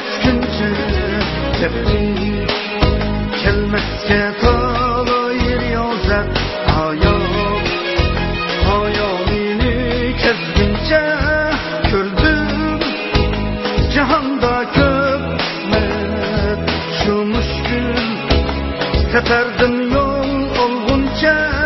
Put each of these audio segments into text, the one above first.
yetkince tepki kelmezke talayır yozat hayalini kezgince gördüm cihanda köp kısmet şu müşkül seferdim yol olgunca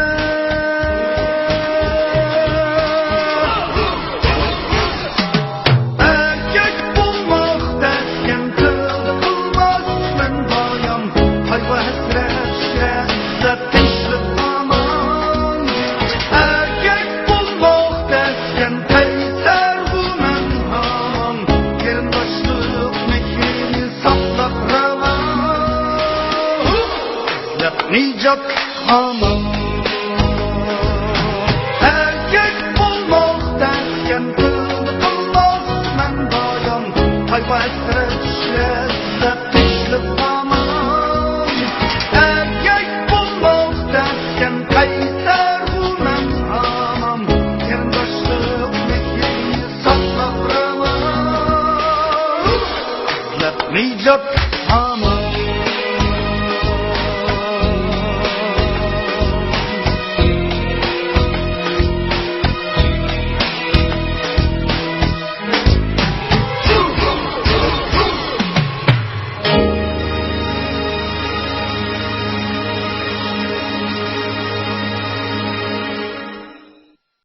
Nicat hamam erkek bulmak derken kılmaz men bayan hayva esreçle dişlik hamam erkek bulmak derken kayser bu men hamam yandaşlık mekini saklar Nicat hamam